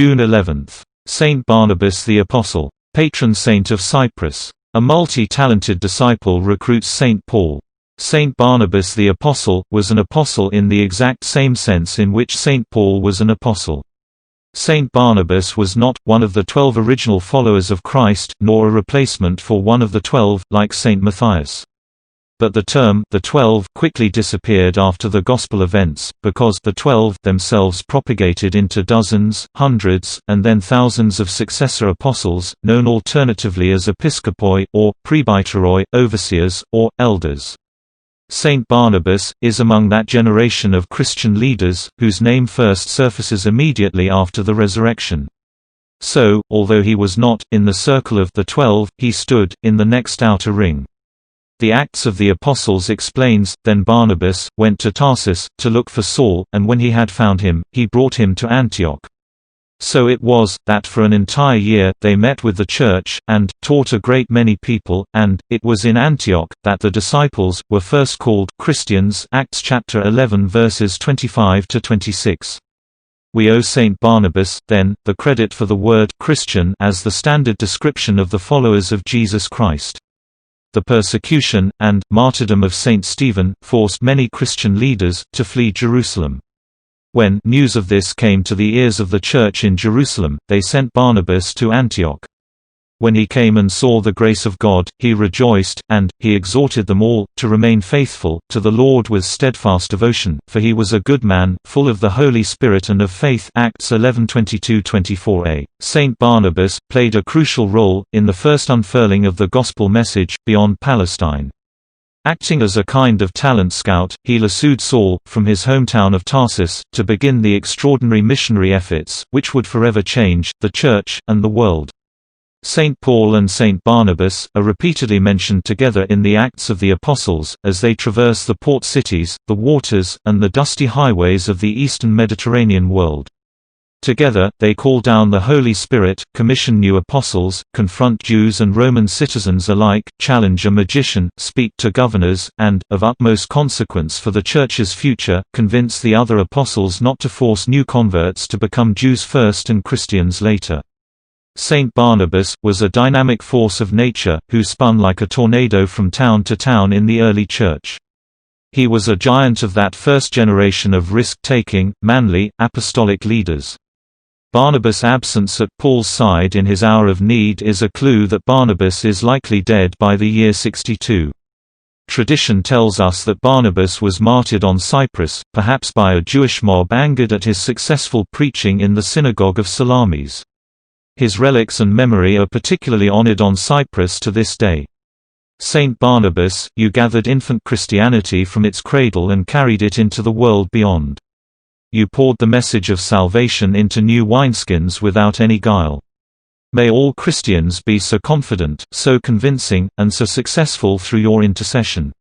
June 11. St Barnabas the Apostle, patron saint of Cyprus. A multi-talented disciple recruits St. Paul. St Barnabas the Apostle was an apostle in the exact same sense in which St. Paul was an apostle. St. Barnabas was not one of the 12 original followers of Christ, nor a replacement for one of the 12, like St. Matthias. But the term the 12 quickly disappeared after the Gospel events, because the 12 themselves propagated into dozens, hundreds, and then thousands of successor apostles, known alternatively as episkopoi, or presbyteroi, overseers, or elders. Saint Barnabas is among that generation of Christian leaders, whose name first surfaces immediately after the resurrection. So, although he was not in the circle of the 12, he stood in the next outer ring. The Acts of the Apostles explains, then Barnabas went to Tarsus, to look for Saul, and when he had found him, he brought him to Antioch. So it was, that for an entire year, they met with the church, and taught a great many people, and it was in Antioch, that the disciples were first called Christians. Acts chapter 11 verses 25–26. We owe St. Barnabas, then, the credit for the word Christian as the standard description of the followers of Jesus Christ. The persecution, and martyrdom of St. Stephen, forced many Christian leaders to flee Jerusalem. When news of this came to the ears of the church in Jerusalem, they sent Barnabas to Antioch. When he came and saw the grace of God, he rejoiced, and he exhorted them all to remain faithful to the Lord with steadfast devotion, for he was a good man, full of the Holy Spirit and of faith. Acts 11:22–24a. Saint Barnabas played a crucial role in the first unfurling of the gospel message beyond Palestine. Acting as a kind of talent scout, he lassoed Saul, from his hometown of Tarsus, to begin the extraordinary missionary efforts, which would forever change the Church and the world. St. Paul and St. Barnabas are repeatedly mentioned together in the Acts of the Apostles, as they traverse the port cities, the waters, and the dusty highways of the eastern Mediterranean world. Together, they call down the Holy Spirit, commission new apostles, confront Jews and Roman citizens alike, challenge a magician, speak to governors, and, of utmost consequence for the Church's future, convince the other apostles not to force new converts to become Jews first and Christians later. Saint Barnabas was a dynamic force of nature, who spun like a tornado from town to town in the early Church. He was a giant of that first generation of risk-taking, manly, apostolic leaders. Barnabas' absence at Paul's side in his hour of need is a clue that Barnabas is likely dead by the year 62. Tradition tells us that Barnabas was martyred on Cyprus, perhaps by a Jewish mob angered at his successful preaching in the synagogue of Salamis. His relics and memory are particularly honored on Cyprus to this day. Saint Barnabas, you gathered infant Christianity from its cradle and carried it into the world beyond. You poured the message of salvation into new wineskins without any guile. May all Christians be so confident, so convincing, and so successful through your intercession.